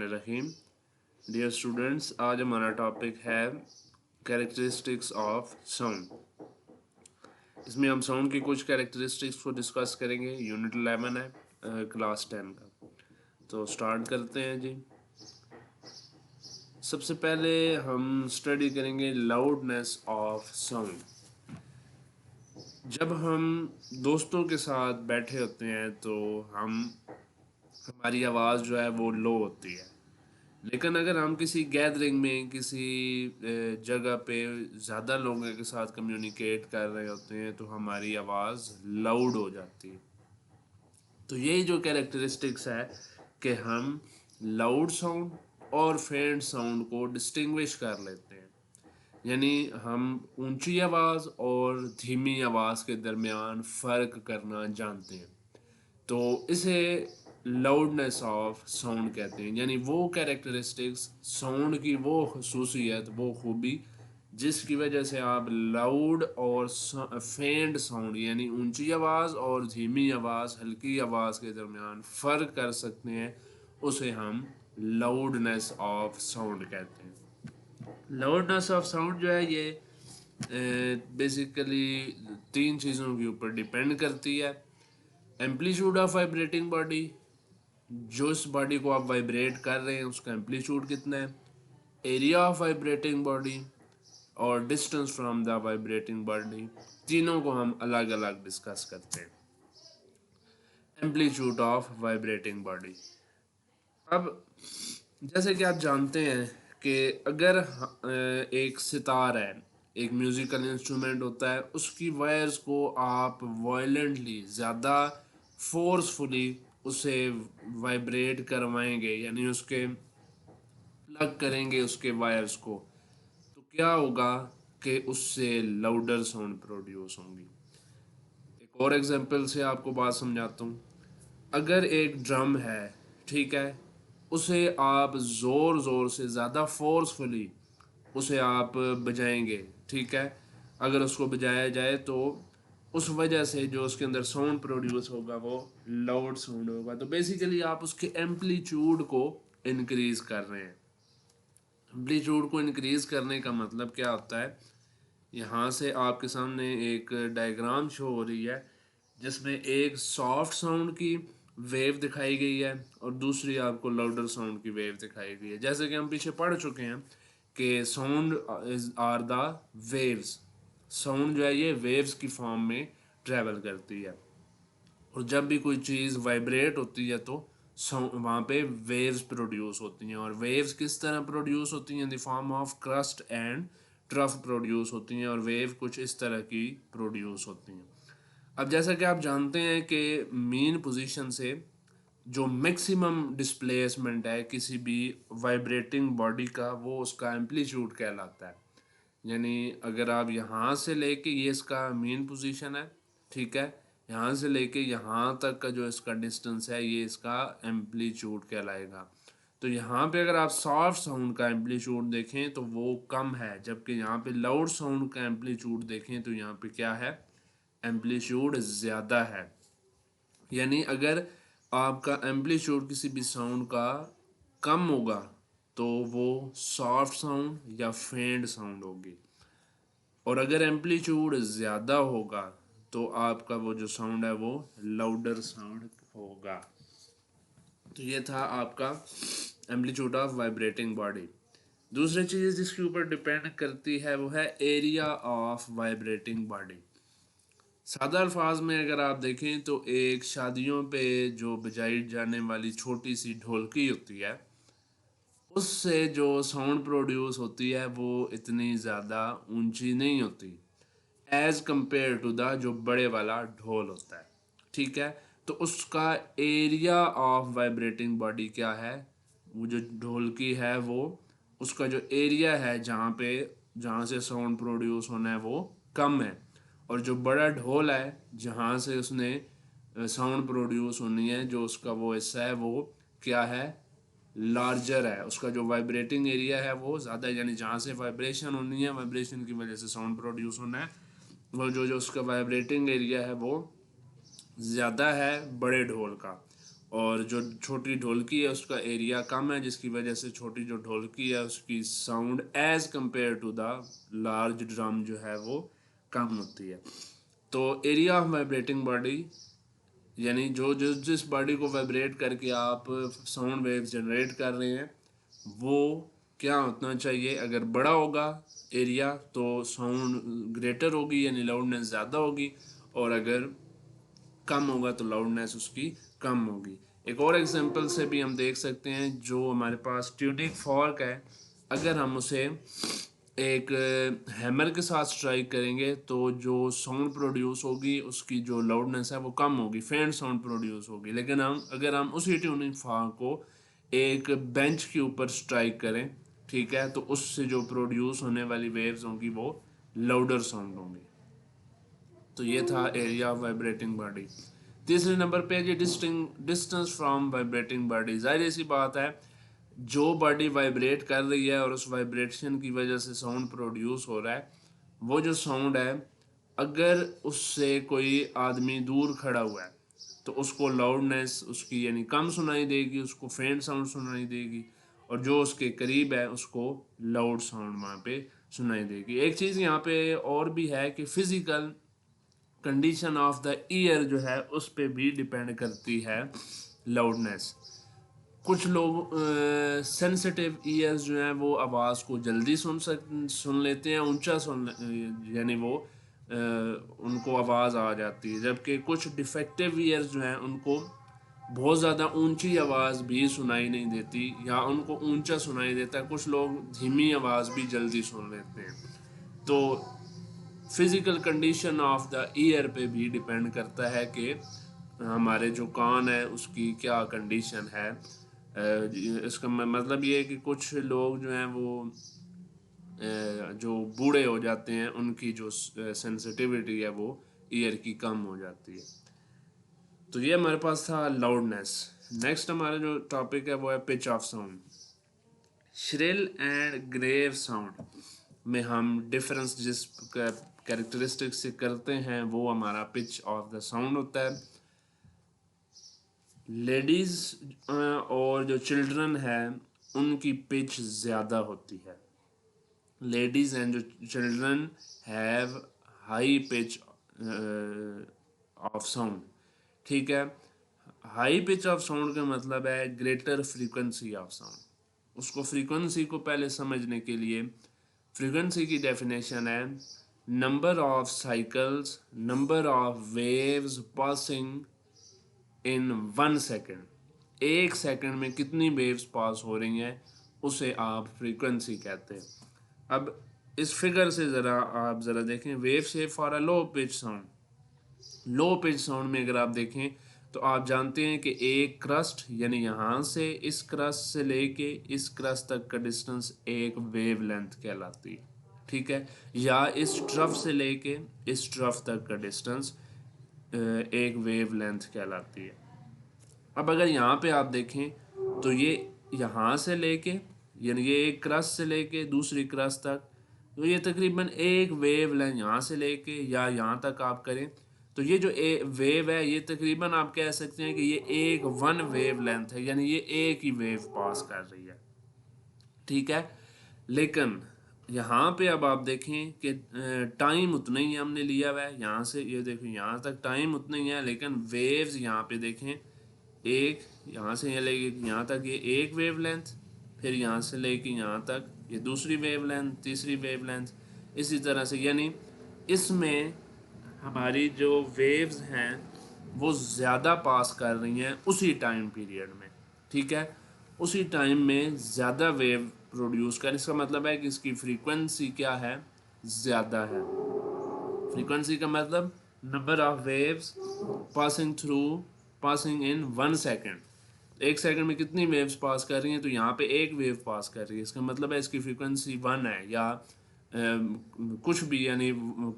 बिस्मिल्लाहिर्रहमानिर्रहीम। Dear students, आज हमारा टॉपिक है कैरेक्टरिस्टिक्स ऑफ साउंड। इसमें हम साउंड की कुछ कैरेक्टरिस्टिक्स को डिस्कस करेंगे। यूनिट 11 है, क्लास 10 का। तो स्टार्ट करते हैं जी। सबसे पहले हम स्टडी करेंगे लाउडनेस ऑफ साउंड। जब हम दोस्तों के साथ बैठे होते हैं तो हमारी आवाज़ जो है वो लो होती है। लेकिन अगर हम किसी गैदरिंग में किसी जगह पे ज़्यादा लोगों के साथ कम्युनिकेट कर रहे होते हैं तो हमारी आवाज़ लाउड हो जाती है। तो यही जो कैरेक्टरिस्टिक्स है कि हम लाउड साउंड और फेंट साउंड को डिस्टिंग्विश कर लेते हैं। यानी हम ऊंची आवाज़ और धीमी आवाज़ के दरमियान फ़र्क करना जानते हैं। तो इसे लाउडनेस ऑफ साउंड कहते हैं। यानी वो कैरेक्टरिस्टिक्स, साउंड की वो खसूसियत, वो खूबी जिसकी वजह से आप लाउड और फेंट साउंड यानी ऊंची आवाज़ और धीमी आवाज़, हल्की आवाज़ के दरमियान फ़र्क कर सकते हैं, उसे हम लाउडनेस ऑफ साउंड कहते हैं। लाउडनेस ऑफ साउंड जो है ये बेसिकली तीन चीज़ों के ऊपर डिपेंड करती है। एम्पलीट्यूड ऑफ वाइब्रेटिंग बॉडी, जो इस बॉडी को आप वाइब्रेट कर रहे हैं उसका एम्पलीट्यूड कितना है। एरिया ऑफ वाइब्रेटिंग बॉडी और distance from the vibrating body, तीनों को हम अलग अलग डिस्कस करते हैं। Amplitude of vibrating body. अब जैसे कि आप जानते हैं कि अगर एक सितार है, एक म्यूज़िकल इंस्ट्रूमेंट होता है, उसकी वायर्स को आप वायलेंटली, ज़्यादा फोर्सफुली उसे वाइब्रेट करवाएंगे, यानी उसके प्लग करेंगे उसके वायर्स को, तो क्या होगा कि उससे लाउडर साउंड प्रोड्यूस होंगी। एक और एग्जांपल से आपको बात समझाता हूँ। अगर एक ड्रम है, ठीक है, उसे आप ज़ोर ज़ोर से, ज़्यादा फोर्सफुली उसे आप बजाएंगे, ठीक है। अगर उसको बजाया जाए तो उस वजह से जो उसके अंदर साउंड प्रोड्यूस होगा वो लाउड साउंड होगा। तो बेसिकली आप उसके एम्पलीट्यूड को इंक्रीज कर रहे हैं। एम्पलीट्यूड को इंक्रीज करने का मतलब क्या होता है, यहाँ से आपके सामने एक डायग्राम शो हो रही है जिसमें एक सॉफ्ट साउंड की वेव दिखाई गई है और दूसरी आपको लाउडर साउंड की वेव दिखाई गई है। जैसे कि हम पीछे पढ़ चुके हैं कि sound are the waves. Sound जो है ये वेव्स की फॉर्म में ट्रेवल करती है, और जब भी कोई चीज़ वाइब्रेट होती है तो वहाँ पे वेव्स प्रोड्यूस होती हैं। और वेव्स किस तरह प्रोड्यूस होती हैं, in the form of crust and trough produce होती हैं, और वेव कुछ इस तरह की प्रोड्यूस होती हैं। अब जैसा कि आप जानते हैं कि मेन पोजीशन से जो मैक्सिमम डिस्प्लेसमेंट है किसी भी वाइब्रेटिंग बॉडी का, वो उसका एम्पलीट्यूड कहलाता है। यानी अगर आप यहाँ से लेके, ये इसका मेन पोजीशन है, ठीक है, यहाँ से लेके यहाँ तक का जो इसका डिस्टेंस है ये इसका एम्पलीट्यूड कहलाएगा। तो यहाँ पे अगर आप सॉफ्ट साउंड का एम्पलीट्यूड देखें तो वो कम है, जबकि यहाँ पे लाउड साउंड का एम्पलीट्यूड देखें तो यहाँ पे क्या है, एम्पलीट्यूड ज़्यादा है। यानी अगर आपका एम्पलीट्यूड किसी भी साउंड का कम होगा तो वो सॉफ्ट साउंड या फेंट साउंड होगी, और अगर एम्पलीट्यूड ज़्यादा होगा तो आपका वो जो साउंड है वो लाउडर साउंड होगा। तो ये था आपका एम्पलीट्यूड ऑफ वाइब्रेटिंग बॉडी। दूसरी चीज़ जिसके ऊपर डिपेंड करती है वो है एरिया ऑफ वाइब्रेटिंग बॉडी। सादा अल्फाज में अगर आप देखें तो एक शादियों पे जो बजाई जाने वाली छोटी सी ढोलकी होती है, उससे जो साउंड प्रोड्यूस होती है वो इतनी ज़्यादा ऊंची नहीं होती एज़ कम्पेयर टू द जो बड़े वाला ढोल होता है, ठीक है। तो उसका एरिया ऑफ वाइब्रेटिंग बॉडी क्या है, वो जो ढोलकी है वो, उसका जो एरिया है जहाँ से साउंड प्रोड्यूस होना है वो कम है, और जो बड़ा ढोल है जहाँ से उसने साउंड प्रोड्यूस होनी है, जो उसका वो हिस्सा है वो क्या है, लार्जर है। उसका जो वाइब्रेटिंग एरिया है वो ज़्यादा है, यानी जहाँ से वाइब्रेशन होनी है, वाइब्रेशन की वजह से साउंड प्रोड्यूस होना है, वो जो जो उसका वाइब्रेटिंग एरिया है वो ज़्यादा है बड़े ढोल का। और जो छोटी ढोलकी है उसका एरिया कम है, जिसकी वजह से छोटी जो ढोलकी है उसकी sound as compare to the large drum जो है वो कम होती है। तो एरिया ऑफ वाइब्रेटिंग बॉडी यानी जो जो जिस बॉडी को वाइब्रेट करके आप साउंड वेव जनरेट कर रहे हैं वो क्या होना चाहिए। अगर बड़ा होगा एरिया तो साउंड ग्रेटर होगी यानी लाउडनेस ज़्यादा होगी, और अगर कम होगा तो लाउडनेस उसकी कम होगी। एक और एग्जांपल से भी हम देख सकते हैं, जो हमारे पास ट्यूनिंग फॉर्क है, अगर हम उसे एक हैमर के साथ स्ट्राइक करेंगे तो जो साउंड प्रोड्यूस होगी उसकी जो लाउडनेस है वो कम होगी, फेंट साउंड प्रोड्यूस होगी। लेकिन अगर हम उसी ट्यूनिंग फॉर्क को एक बेंच के ऊपर स्ट्राइक करें, ठीक है, तो उससे जो प्रोड्यूस होने वाली वेव्स होंगी वो लाउडर साउंड होंगी। तो ये था एरिया ऑफ वाइब्रेटिंग बॉडी। तीसरे नंबर पे ये डिस्टेंस फ्रॉम वाइब्रेटिंग बॉडी। जाहिर सी बात है, जो बॉडी वाइब्रेट कर रही है और उस वाइब्रेशन की वजह से साउंड प्रोड्यूस हो रहा है, वो जो साउंड है अगर उससे कोई आदमी दूर खड़ा हुआ है तो उसको लाउडनेस उसकी यानी कम सुनाई देगी, उसको फेंट साउंड सुनाई देगी, और जो उसके करीब है उसको लाउड साउंड वहाँ पे सुनाई देगी। एक चीज़ यहाँ पे और भी है कि physical condition of the year जो है उस पर भी डिपेंड करती है लाउडनेस। कुछ लोग सेंसिटिव ईयर्स जो हैं वो आवाज़ को जल्दी सुन लेते हैं, ऊंचा यानी वो उनको आवाज़ आ जाती है, जबकि कुछ डिफेक्टिव ईयर्स जो हैं उनको बहुत ज़्यादा ऊंची आवाज़ भी सुनाई नहीं देती या उनको ऊंचा सुनाई देता है। कुछ लोग धीमी आवाज़ भी जल्दी सुन लेते हैं। तो physical condition of the year पे भी डिपेंड करता है कि हमारे जो कान है उसकी क्या कंडीशन है। इसका मतलब ये है कि कुछ लोग जो हैं वो जो बूढ़े हो जाते हैं उनकी जो सेंसिटिविटी है वो ईयर की कम हो जाती है। तो ये हमारे पास था लाउडनेस। नेक्स्ट हमारा जो टॉपिक है वो है pitch of sound. Shrill and grave sound में हम डिफरेंस जिस कैरेक्टरिस्टिक्स से करते हैं वो हमारा पिच ऑफ द साउंड होता है। लेडीज़ और जो चिल्ड्रन है उनकी पिच ज़्यादा होती है। लेडीज़ एंड जो children have high pitch of sound, ठीक है। हाई पिच ऑफ साउंड का मतलब है ग्रेटर फ्रीक्वेंसी ऑफ साउंड। उसको फ्रीक्वेंसी को पहले समझने के लिए फ्रीक्वेंसी की डेफिनेशन है number of cycles, number of waves passing in 1 second. 1 second में कितनी वेव्स पास हो रही हैं उसे आप फ्रीक्वेंसी कहते हैं। अब इस फिगर से आप ज़रा देखें, wave shape for a low pitch sound. Low pitch sound में अगर आप देखें तो आप जानते हैं कि एक क्रस्ट यानी यहाँ से इस क्रस्ट से लेके इस क्रस्ट तक का डिस्टेंस एक वेव लेंथ कहलाती है, ठीक है। या इस ट्रफ से लेके इस ट्रफ तक का डिस्टेंस एक वेव लेंथ कहलाती है। अब अगर यहाँ पे आप देखें तो ये यहाँ से लेके यानी ये एक क्रस्ट से लेके दूसरी क्रस्ट तक, तो ये तकरीबन एक वेव लेंथ यहाँ से लेके या यहाँ तक आप करें तो ये जो वेव है ये तकरीबन आप कह सकते हैं कि ये एक 1 वेव लेंथ है, यानी ये एक ही वेव पास कर रही है, ठीक है। लेकिन यहाँ पे अब आप देखें कि टाइम उतना ही हमने लिया हुआ है, यहाँ से ये देखें यहाँ तक टाइम उतना ही है, लेकिन वेव्स यहाँ पे देखें एक यहाँ से लेके यहाँ तक ये एक वेव लेंथ, फिर यहाँ से लेके यहाँ तक ये दूसरी वेव लेंथ, तीसरी वेव लेंथ, इसी तरह से। यानी इसमें हमारी जो वेव्स हैं वो ज़्यादा पास कर रही हैं उसी टाइम पीरियड में, ठीक है। उसी टाइम में ज़्यादा वेव प्रोड्यूस कर, इसका मतलब है कि इसकी फ्रीक्वेंसी क्या है, ज़्यादा है। फ्रीक्वेंसी का मतलब number of waves passing in 1 second. 1 second में कितनी वेव्स पास कर रही हैं, तो यहाँ पे एक वेव पास कर रही है, इसका मतलब है इसकी फ्रीक्वेंसी 1 है या कुछ भी यानी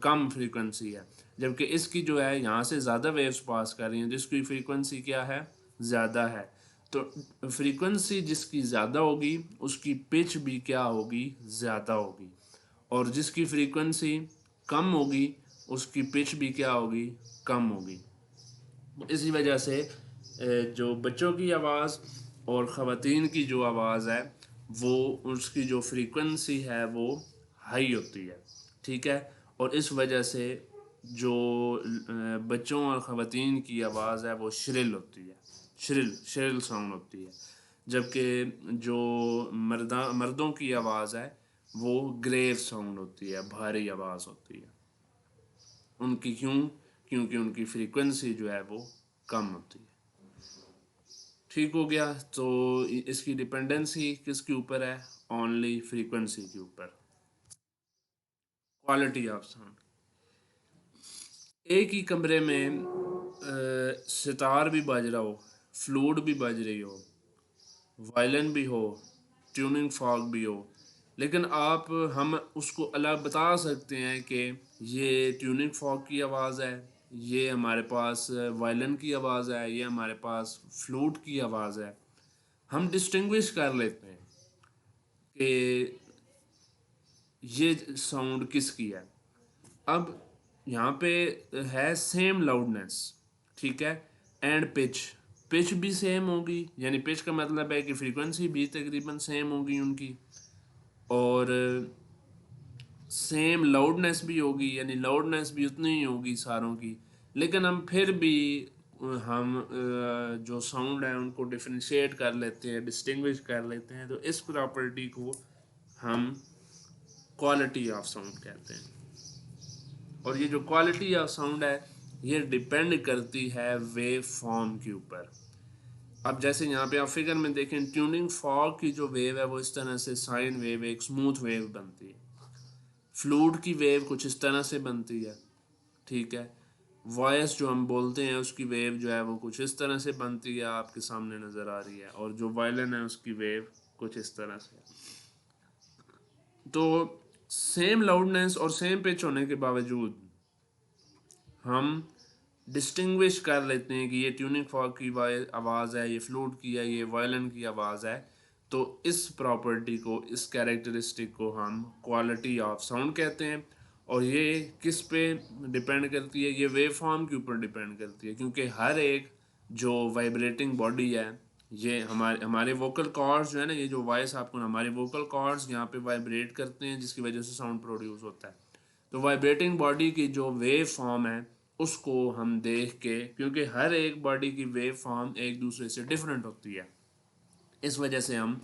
कम फ्रीक्वेंसी है। जबकि इसकी जो है यहाँ से ज़्यादा वेव्स पास कर रही हैं जिसकी फ्रीक्वेंसी क्या है, ज़्यादा है। तो फ्रीक्वेंसी जिसकी ज़्यादा होगी उसकी पिच भी क्या होगी, ज़्यादा होगी, और जिसकी फ्रीक्वेंसी कम होगी उसकी पिच भी क्या होगी, कम होगी। इसी वजह से जो बच्चों की आवाज़ और ख़वातीन की जो आवाज़ है वो उसकी जो फ्रीक्वेंसी है वो हाई होती है, ठीक है। और इस वजह से जो बच्चों और ख़वातीन की आवाज़ है वो श्रिल होती है, श्रिल साउंड होती है। जबकि जो मर्दों की आवाज़ है वो ग्रेव साउंड होती है, भारी आवाज़ होती है उनकी। क्योंकि उनकी फ्रीक्वेंसी जो है वो कम होती है। ठीक हो गया। तो इसकी डिपेंडेंसी किसके ऊपर है? ओनली फ्रीक्वेंसी के ऊपर। क्वालिटी ऑफ साउंड, एक ही कमरे में सितार भी बज रहा हो, फ्लूट भी बज रही हो, वायलिन भी हो, ट्यूनिंग फॉर्क भी हो, लेकिन हम उसको अलग बता सकते हैं कि ये ट्यूनिंग फॉर्क की आवाज़ है, ये हमारे पास वायलिन की आवाज़ है, ये हमारे पास फ्लूट की आवाज़ है। हम डिस्टिंग्विश कर लेते हैं कि ये साउंड किसकी है। अब यहाँ पे है सेम लाउडनेस, ठीक है, एंड पिच। पिच भी सेम होगी, यानी पिच का मतलब है कि फ्रीक्वेंसी भी तकरीबन सेम होगी उनकी, और सेम लाउडनेस भी होगी, यानी लाउडनेस भी उतनी ही होगी सारों की। लेकिन हम फिर भी जो साउंड है उनको डिफ्रेंशिएट कर लेते हैं, डिस्टिंग्विश कर लेते हैं। तो इस प्रॉपर्टी को हम क्वालिटी ऑफ साउंड कहते हैं। और ये जो क्वालिटी ऑफ साउंड है ये डिपेंड करती है वेव फॉर्म के ऊपर। अब जैसे यहाँ पे आप फिगर में देखें, ट्यूनिंग फॉर्क की जो वेव है वो इस तरह से साइन वेव, एक स्मूथ वेव बनती है। फ्लूट की वेव कुछ इस तरह से बनती है, ठीक है। वॉइस जो हम बोलते हैं उसकी वेव जो है वो कुछ इस तरह से बनती है, आपके सामने नज़र आ रही है। और जो वायलिन है उसकी वेव कुछ इस तरह से। तो सेम लाउडनेस और सेम पिच होने के बावजूद हम डिस्टिंग्विश कर लेते हैं कि ये ट्यूनिंग फॉर्क की आवाज़ है, ये फ्लूट की है, ये वायलिन की आवाज़ है। तो इस प्रॉपर्टी को, इस कैरेक्टरिस्टिक को हम क्वालिटी ऑफ साउंड कहते हैं। और ये किस पे डिपेंड करती है? ये वेव फॉर्म के ऊपर डिपेंड करती है, क्योंकि हर एक जो वाइब्रेटिंग बॉडी है, ये हमारे वोकल कॉर्ड्स जो है ना, ये जो वॉइस आपको, हमारे वोकल कॉर्ड्स यहाँ पे वाइब्रेट करते हैं, जिसकी वजह से साउंड प्रोड्यूस होता है। तो वाइब्रेटिंग बॉडी की जो वेव फॉर्म है उसको हम देख के, क्योंकि हर एक बॉडी की वेव फॉर्म एक दूसरे से डिफरेंट होती है, इस वजह से हम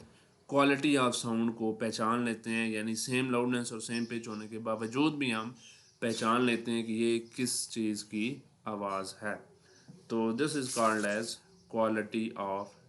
क्वालिटी ऑफ साउंड को पहचान लेते हैं। यानी सेम लाउडनेस और सेम पिच होने के बावजूद भी हम पहचान लेते हैं कि ये किस चीज़ की आवाज़ है। तो this is called as quality of